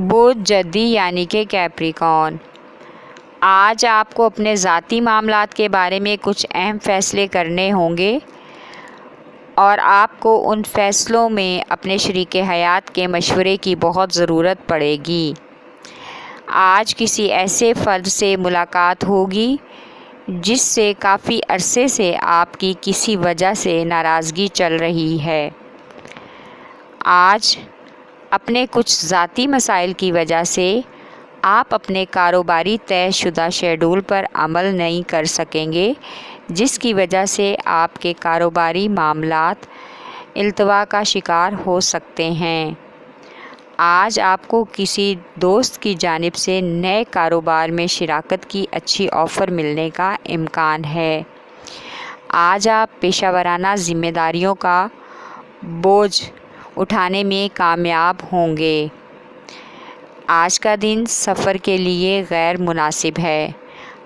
بوجھ جدی یعنی کہ کیپریکارن، آج آپ کو اپنے ذاتی معاملات کے بارے میں کچھ اہم فیصلے کرنے ہوں گے اور آپ کو ان فیصلوں میں اپنے شریک حیات کے مشورے کی بہت ضرورت پڑے گی۔ آج کسی ایسے فرد سے ملاقات ہوگی جس سے کافی عرصے سے آپ کی کسی وجہ سے ناراضگی چل رہی ہے۔ آج اپنے کچھ ذاتی مسائل کی وجہ سے آپ اپنے کاروباری طے شدہ شیڈول پر عمل نہیں کر سکیں گے، جس کی وجہ سے آپ کے کاروباری معاملات التوا کا شکار ہو سکتے ہیں۔ آج آپ کو کسی دوست کی جانب سے نئے کاروبار میں شراکت کی اچھی آفر ملنے کا امکان ہے۔ آج آپ پیشہ ورانہ ذمہ داریوں کا بوجھ اٹھانے میں کامیاب ہوں گے۔ آج کا دن سفر کے لیے غیر مناسب ہے۔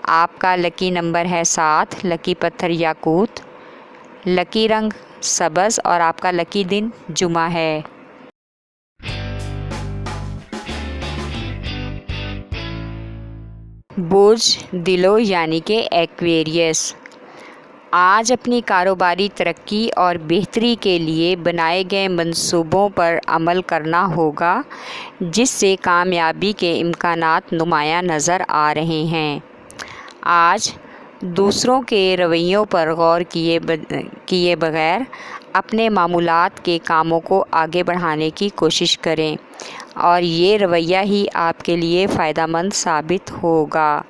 آپ کا لکی نمبر ہے 7، لکی پتھر یاقوت، لکی رنگ سبز اور آپ کا لکی دن جمعہ ہے۔ بوجھ دلو یعنی کہ ایکویریس، آج اپنی کاروباری ترقی اور بہتری کے لیے بنائے گئے منصوبوں پر عمل کرنا ہوگا، جس سے کامیابی کے امکانات نمایاں نظر آ رہے ہیں۔ آج دوسروں کے رویوں پر غور کیے بغیر اپنے معمولات کے کاموں کو آگے بڑھانے کی کوشش کریں اور یہ رویہ ہی آپ کے لیے فائدہ مند ثابت ہوگا۔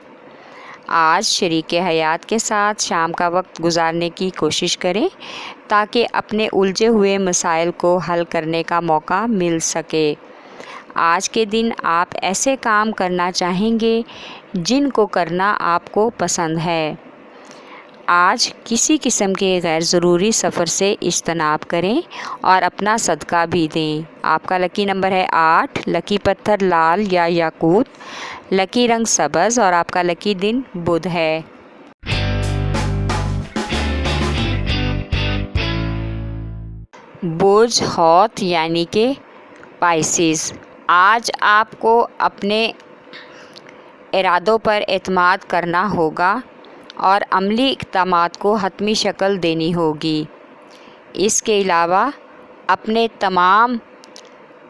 آج شریک حیات کے ساتھ شام کا وقت گزارنے کی کوشش کریں تاکہ اپنے الجھے ہوئے مسائل کو حل کرنے کا موقع مل سکے۔ آج کے دن آپ ایسے کام کرنا چاہیں گے جن کو کرنا آپ کو پسند ہے۔ آج کسی قسم کے غیر ضروری سفر سے اجتناب کریں اور اپنا صدقہ بھی دیں۔ آپ کا لکی نمبر ہے 8، لکی پتھر لال یا یاقوت، لکی رنگ سبز اور آپ کا لکی دن بدھ ہے۔ بوجھ حوت یعنی کہ پائسیز، آج آپ کو اپنے ارادوں پر اعتماد کرنا ہوگا اور عملی اقدامات کو حتمی شکل دینی ہوگی۔ اس کے علاوہ اپنے تمام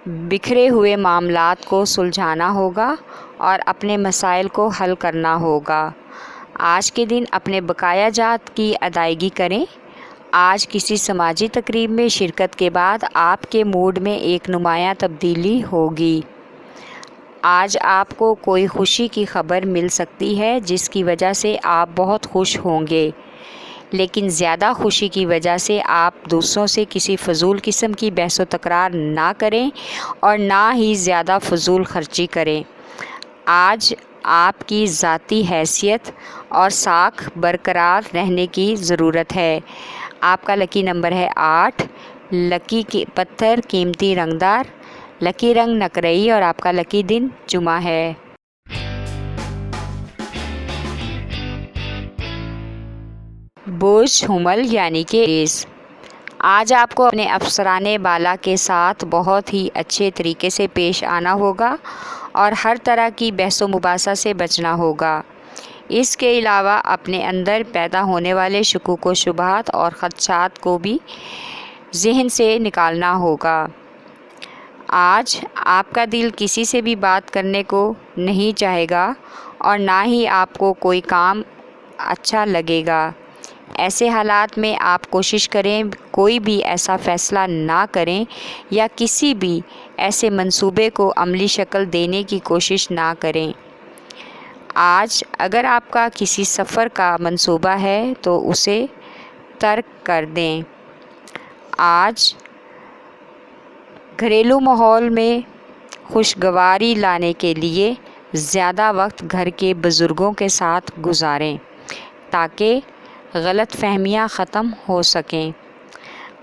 بکھرے ہوئے معاملات کو سلجھانا ہوگا اور اپنے مسائل کو حل کرنا ہوگا۔ آج کے دن اپنے بقایا جات کی ادائیگی کریں۔ آج کسی سماجی تقریب میں شرکت کے بعد آپ کے موڈ میں ایک نمایاں تبدیلی ہوگی۔ آج آپ کو کوئی خوشی کی خبر مل سکتی ہے جس کی وجہ سے آپ بہت خوش ہوں گے، لیکن زیادہ خوشی کی وجہ سے آپ دوسروں سے کسی فضول قسم کی بحث و تکرار نہ کریں اور نہ ہی زیادہ فضول خرچی کریں۔ آج آپ کی ذاتی حیثیت اور ساکھ برقرار رہنے کی ضرورت ہے۔ آپ کا لکی نمبر ہے 8، لکی پتھر قیمتی رنگدار، لکی رنگ نقرئی اور آپ کا لکی دن جمعہ ہے۔ بوجھ حمل یعنی کہ ریس، آج آپ کو اپنے افسرانے بالا کے ساتھ بہت ہی اچھے طریقے سے پیش آنا ہوگا اور ہر طرح کی بحث و مباحثہ سے بچنا ہوگا۔ اس کے علاوہ اپنے اندر پیدا ہونے والے شکوک و شبہات اور خدشات کو بھی ذہن سے نکالنا ہوگا۔ آج آپ کا دل کسی سے بھی بات کرنے کو نہیں چاہے گا اور نہ ہی آپ کو کوئی کام اچھا لگے گا۔ ایسے حالات میں آپ کوشش کریں کوئی بھی ایسا فیصلہ نہ کریں یا کسی بھی ایسے منصوبے کو عملی شکل دینے کی کوشش نہ کریں۔ آج اگر آپ کا کسی سفر کا منصوبہ ہے تو اسے ترک کر دیں۔ آج گھریلو ماحول میں خوشگواری لانے کے لیے زیادہ وقت گھر کے بزرگوں کے ساتھ گزاریں تاکہ غلط فہمیاں ختم ہو سکیں۔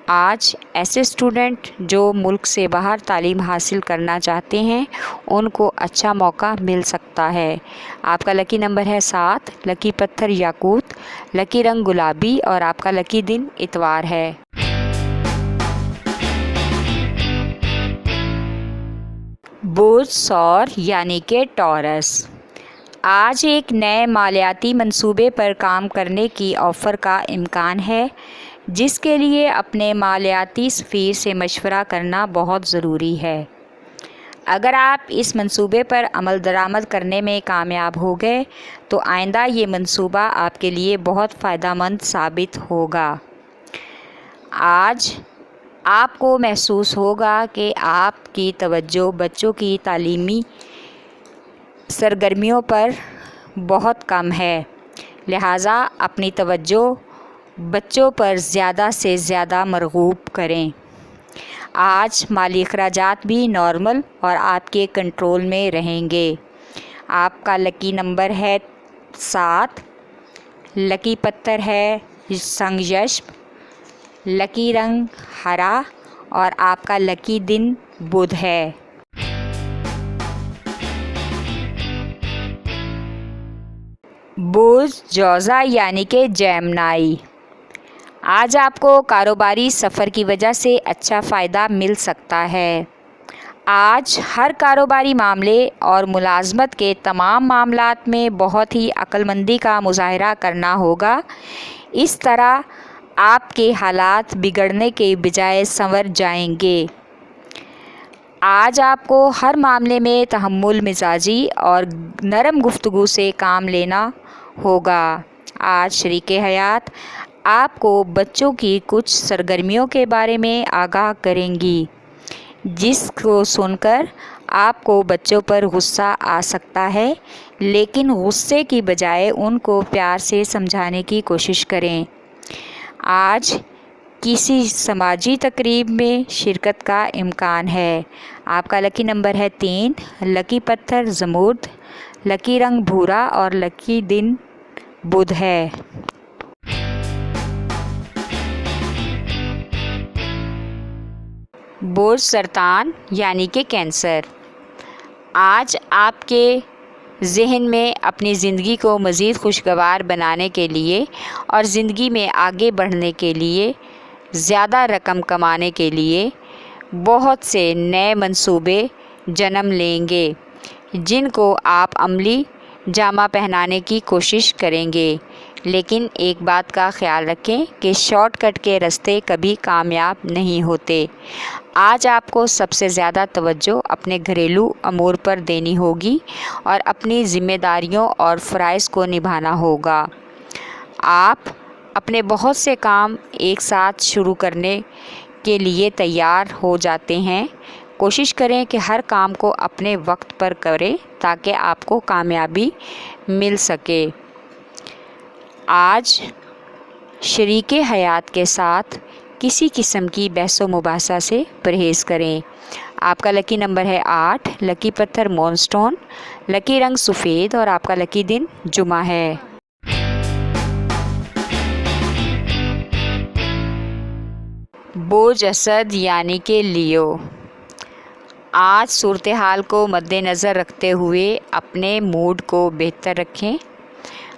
آج ایسے اسٹوڈنٹ جو ملک سے باہر تعلیم حاصل کرنا چاہتے ہیں ان کو اچھا موقع مل سکتا ہے۔ آپ کا لکی نمبر ہے 7، لکی پتھر یاقوت، لکی رنگ گلابی اور آپ کا لکی دن اتوار ہے۔ برج ثور یعنی کہ ٹورس، آج ایک نئے مالیاتی منصوبے پر کام کرنے کی آفر کا امکان ہے، جس کے لیے اپنے مالیاتی سفیر سے مشورہ کرنا بہت ضروری ہے۔ اگر آپ اس منصوبے پر عمل درآمد کرنے میں کامیاب ہو گئے تو آئندہ یہ منصوبہ آپ کے لیے بہت فائدہ مند ثابت ہوگا۔ آج آپ کو محسوس ہوگا کہ آپ کی توجہ بچوں کی تعلیمی سرگرمیوں پر بہت کم ہے، لہٰذا اپنی توجہ بچوں پر زیادہ سے زیادہ مرغوب کریں۔ آج مالی اخراجات بھی نارمل اور آپ کے کنٹرول میں رہیں گے۔ آپ کا لکی نمبر ہے 7، لکی پتھر ہے سنگیشم، لکی رنگ ہرا اور آپ کا لکی دن بدھ ہے۔ برج جوزا یعنی کہ جیمنائی، آج آپ کو کاروباری سفر کی وجہ سے اچھا فائدہ مل سکتا ہے۔ آج ہر کاروباری معاملے اور ملازمت کے تمام معاملات میں بہت ہی عقل مندی کا مظاہرہ کرنا ہوگا، اس طرح آپ کے حالات بگڑنے کے بجائے سنور جائیں گے۔ آج آپ کو ہر معاملے میں تحمل مزاجی اور نرم گفتگو سے کام لینا ہوگا۔ آج شریک حیات آپ کو بچوں کی کچھ سرگرمیوں کے بارے میں آگاہ کریں گی، جس کو سن کر آپ کو بچوں پر غصہ آ سکتا ہے، لیکن غصے کی بجائے ان کو پیار سے سمجھانے کی کوشش کریں۔ آج کسی سماجی تقریب میں شرکت کا امکان ہے۔ آپ کا لکی نمبر ہے 3، لکی پتھر زمرد، لکی رنگ بھورا اور لکی دن بدھ ہے۔ برج سرطان یعنی کہ کینسر، آج آپ کے ذہن میں اپنی زندگی کو مزید خوشگوار بنانے کے لیے اور زندگی میں آگے بڑھنے کے لیے، زیادہ رقم کمانے کے لیے بہت سے نئے منصوبے جنم لیں گے، جن کو آپ عملی جامہ پہنانے کی کوشش کریں گے۔ لیکن ایک بات کا خیال رکھیں کہ شارٹ کٹ کے راستے کبھی کامیاب نہیں ہوتے۔ آج آپ کو سب سے زیادہ توجہ اپنے گھریلو امور پر دینی ہوگی اور اپنی ذمہ داریوں اور فرائض کو نبھانا ہوگا۔ آپ اپنے بہت سے کام ایک ساتھ شروع کرنے کے لیے تیار ہو جاتے ہیں۔ کوشش کریں کہ ہر کام کو اپنے وقت پر کریں تاکہ آپ کو کامیابی مل سکے۔ آج شریک حیات کے ساتھ کسی قسم کی بحث و مباحثہ سے پرہیز کریں۔ آپ کا لکی نمبر ہے 8، لکی پتھر مون سٹون، لکی رنگ سفید اور آپ کا لکی دن جمعہ ہے۔ برج اسد یعنی کہ لیو، آج صورتحال کو مد نظر رکھتے ہوئے اپنے موڈ کو بہتر رکھیں۔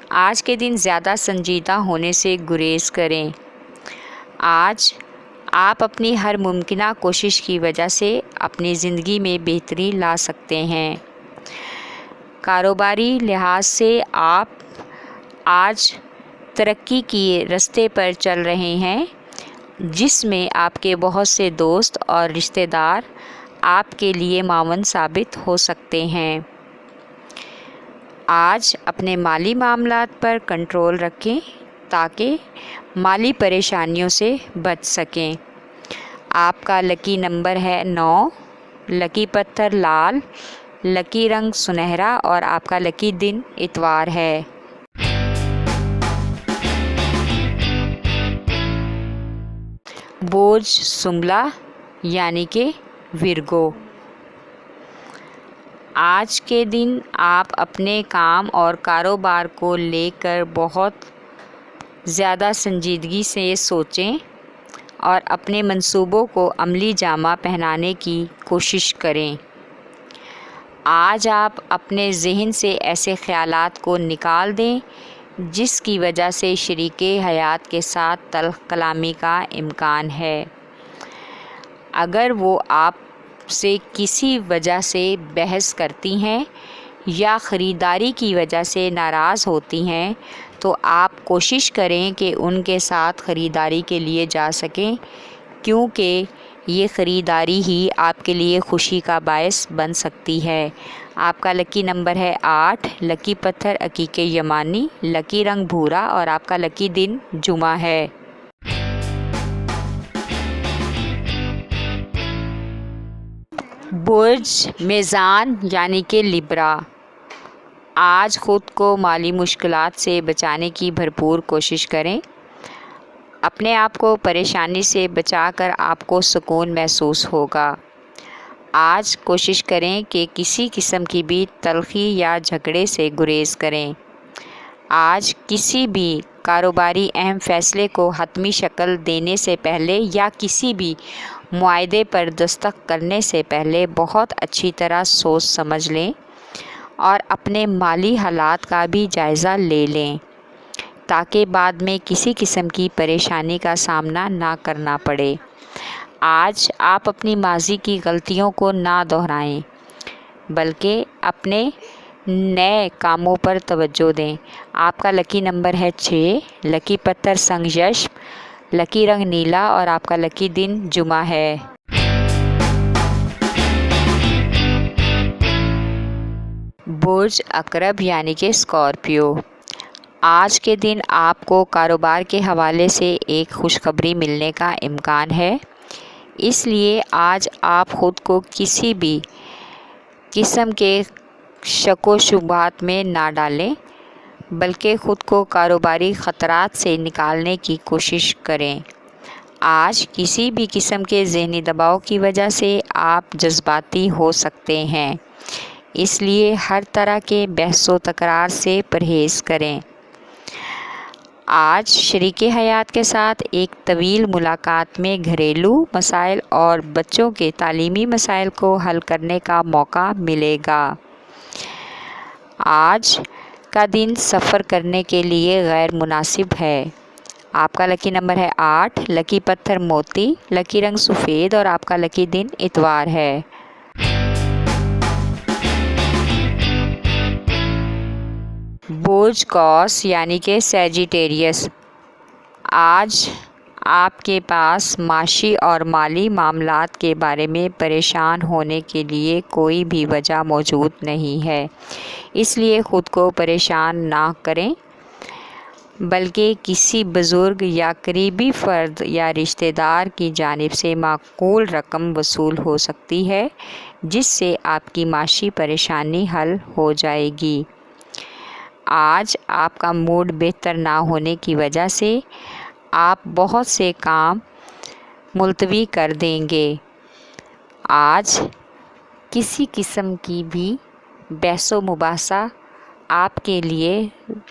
آج کے دن زیادہ سنجیدہ ہونے سے گریز کریں۔ آج آپ اپنی ہر ممکنہ کوشش کی وجہ سے اپنی زندگی میں بہتری لا سکتے ہیں۔ کاروباری لحاظ سے آپ آج ترقی کے راستے پر چل رہے ہیں، جس میں آپ کے بہت سے دوست اور رشتہ دار آپ کے لیے معاون ثابت ہو سکتے ہیں۔ آج اپنے مالی معاملات پر کنٹرول رکھیں تاکہ مالی پریشانیوں سے بچ سکیں۔ آپ کا لکی نمبر ہے 9، لکی پتھر لال، لکی رنگ سنہرا اور آپ کا لکی دن اتوار ہے۔ برج سنبلا یعنی کہ ورگو، آج کے دن آپ اپنے کام اور کاروبار کو لے کر بہت زیادہ سنجیدگی سے سوچیں اور اپنے منصوبوں کو عملی جامہ پہنانے کی کوشش کریں۔ آج آپ اپنے ذہن سے ایسے خیالات کو نکال دیں جس کی وجہ سے شریک حیات کے ساتھ تلخ کلامی کا امکان ہے۔ اگر وہ آپ سے کسی وجہ سے بحث کرتی ہیں یا خریداری کی وجہ سے ناراض ہوتی ہیں تو آپ کوشش کریں کہ ان کے ساتھ خریداری کے لیے جا سکیں، کیونکہ یہ خریداری ہی آپ کے لیے خوشی کا باعث بن سکتی ہے۔ آپ کا لکی نمبر ہے 8، لکی پتھر عقیق یمانی، لکی رنگ بھورا اور آپ کا لکی دن جمعہ ہے۔ برج میزان یعنی کہ لبرا، آج خود کو مالی مشکلات سے بچانے کی بھرپور کوشش کریں۔ اپنے آپ کو پریشانی سے بچا کر آپ کو سکون محسوس ہوگا۔ آج کوشش کریں کہ کسی قسم کی بھی تلخی یا جھگڑے سے گریز کریں۔ آج کسی بھی کاروباری اہم فیصلے کو حتمی شکل دینے سے پہلے یا کسی بھی معاہدے پر دستخط کرنے سے پہلے بہت اچھی طرح سوچ سمجھ لیں اور اپنے مالی حالات کا بھی جائزہ لے لیں، تاکہ بعد میں کسی قسم کی پریشانی کا سامنا نہ کرنا پڑے۔ آج آپ اپنی ماضی کی غلطیوں کو نہ دہرائیں، بلکہ اپنے نئے کاموں پر توجہ دیں۔ آپ کا لکی نمبر ہے 6، لکی پتھر سنگ یشم، لکی رنگ نیلا اور آپ کا لکی دن جمعہ ہے۔ برج عقرب یعنی کہ اسکارپیو، آج کے دن آپ کو کاروبار کے حوالے سے ایک خوشخبری ملنے کا امکان ہے، اس لیے آج آپ خود کو کسی بھی قسم کے شک و شبہات میں نہ ڈالیں، بلکہ خود کو کاروباری خطرات سے نکالنے کی کوشش کریں۔ آج کسی بھی قسم کے ذہنی دباؤ کی وجہ سے آپ جذباتی ہو سکتے ہیں، اس لیے ہر طرح کے بحث و تکرار سے پرہیز کریں۔ آج شریک حیات کے ساتھ ایک طویل ملاقات میں گھریلو مسائل اور بچوں کے تعلیمی مسائل کو حل کرنے کا موقع ملے گا۔ آج کا دن سفر کرنے کے لیے غیر مناسب ہے۔ آپ کا لکی نمبر ہے 8، لکی پتھر موتی، لکی رنگ سفید اور آپ کا لکی دن اتوار ہے۔ برج قوس یعنی کہ سیجیٹیریس، آج آپ کے پاس معاشی اور مالی معاملات کے بارے میں پریشان ہونے کے لیے کوئی بھی وجہ موجود نہیں ہے، اس لیے خود کو پریشان نہ کریں، بلکہ کسی بزرگ یا قریبی فرد یا رشتہ دار کی جانب سے معقول رقم وصول ہو سکتی ہے، جس سے آپ کی معاشی پریشانی حل ہو جائے گی۔ آج آپ کا موڈ بہتر نہ ہونے کی وجہ سے آپ بہت سے کام ملتوی کر دیں گے۔ آج کسی قسم کی بھی بحث و مباحثہ آپ کے لیے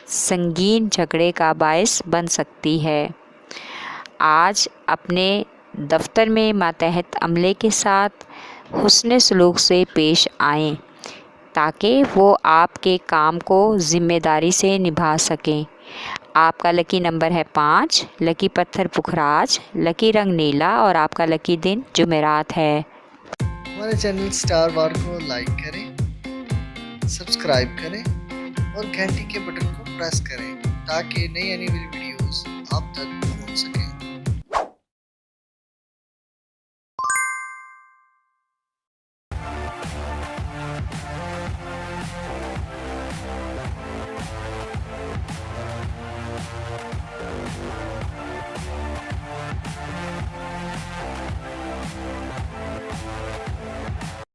سنگین جھگڑے کا باعث بن سکتی ہے۔ آج اپنے دفتر میں ماتحت عملے کے ساتھ حسن سلوک سے پیش آئیں، تاکہ وہ آپ کے کام کو ذمہ داری سے نبھا سکیں۔ آپ کا لکی نمبر ہے 5، لکی پتھر پکھراج، لکی رنگ نیلا اور آپ کا لکی دن جمعرات ہے۔ ہمارے چینل اسٹار وار کو لائک کریں، سبسکرائب کریں اور گھنٹی کے بٹن کو پریس کریں تاکہ نئی آنے والی ویڈیوز آپ تک پہنچ سکیں۔